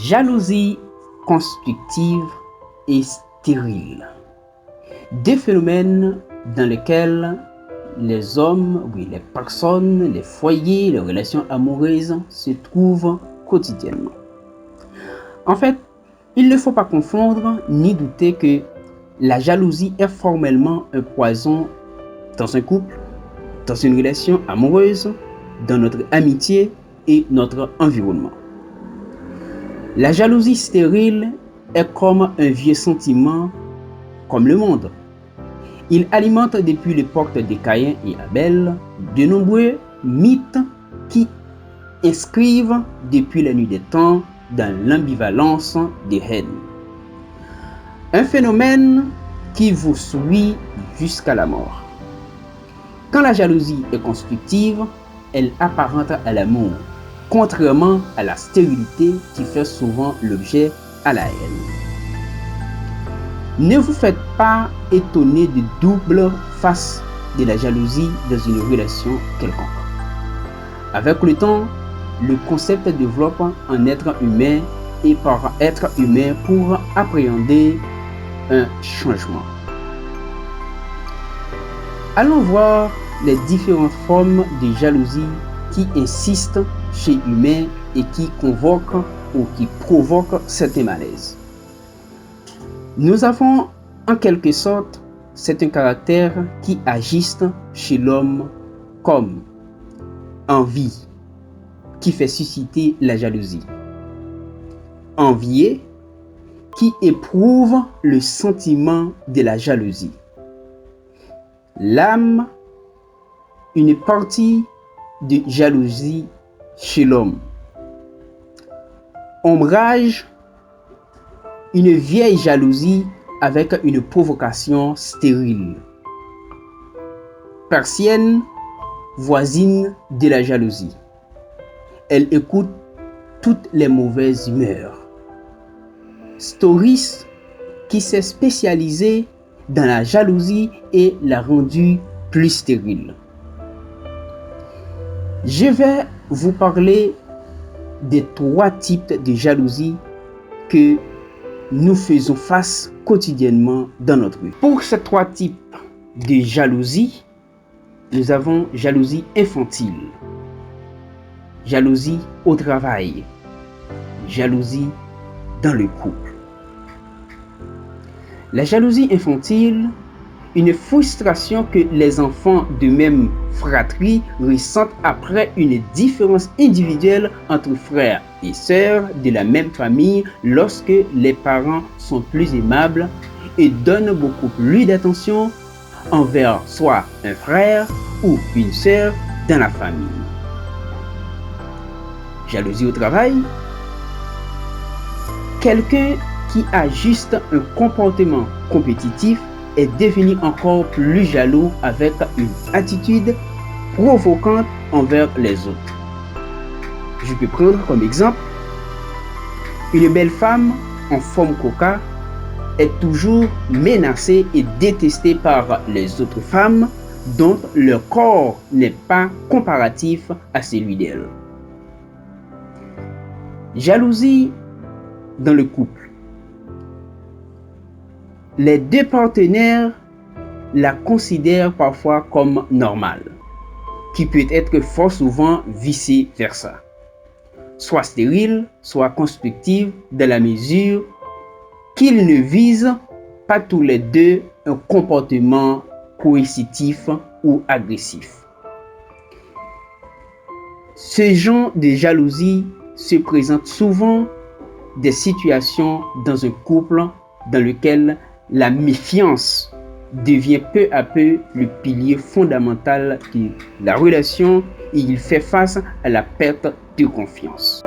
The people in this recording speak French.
Jalousie constructive et stérile. Des phénomènes dans lesquels les hommes, les personnes, les foyers, les relations amoureuses se trouvent quotidiennement. En fait, il ne faut pas confondre ni douter que la jalousie est formellement un poison dans un couple, dans une relation amoureuse, dans notre amitié et notre environnement. La jalousie stérile est comme un vieux sentiment, comme le monde. Il alimente depuis l'époque de Caïn et Abel de nombreux mythes qui inscrivent depuis la nuit des temps dans l'ambivalence des haines. Un phénomène qui vous suit jusqu'à la mort. Quand la jalousie est constructive, elle apparente à l'amour, contrairement à la stérilité qui fait souvent l'objet à la haine. Ne vous faites pas étonner de double face de la jalousie dans une relation quelconque. Avec le temps, le concept développe en être humain et par être humain pour appréhender un changement. Allons voir les différentes formes de jalousie qui insistent chez l'humain et qui convoquent ou qui provoquent certains malaises. Nous avons en quelque sorte certains caractères qui agissent chez l'homme comme envie, qui fait susciter la jalousie. Envier, qui éprouve le sentiment de la jalousie. L'âme, une partie de jalousie chez l'homme. Ombrage, une vieille jalousie avec une provocation stérile. Persienne, voisine de la jalousie. Elle écoute toutes les mauvaises humeurs. Storis, qui s'est spécialisé dans la jalousie et l'a rendue plus stérile. Je vais vous parler des 3 types de jalousie que nous faisons face quotidiennement dans notre vie. Pour ces 3 types de jalousie, nous avons jalousie infantile, jalousie au travail, jalousie dans le couple. La jalousie infantile, une frustration que les enfants de même fratrie ressentent après une différence individuelle entre frères et sœurs de la même famille lorsque les parents sont plus aimables et donnent beaucoup plus d'attention envers soit un frère ou une sœur dans la famille. Jalousie au travail, quelqu'un qui a juste un comportement compétitif est devenu encore plus jaloux avec une attitude provocante envers les autres. Je peux prendre comme exemple une belle femme en forme coca est toujours menacée et détestée par les autres femmes dont leur corps n'est pas comparatif à celui d'elle. Jalousie dans le couple. Les 2 partenaires la considèrent parfois comme normale, qui peut être fort souvent vice-versa, soit stérile, soit constructive dans la mesure qu'ils ne visent pas tous les 2 un comportement coercitif ou agressif. Ce genre de jalousie se présente souvent des situations dans un couple dans lequel la méfiance devient peu à peu le pilier fondamental de la relation et il fait face à la perte de confiance.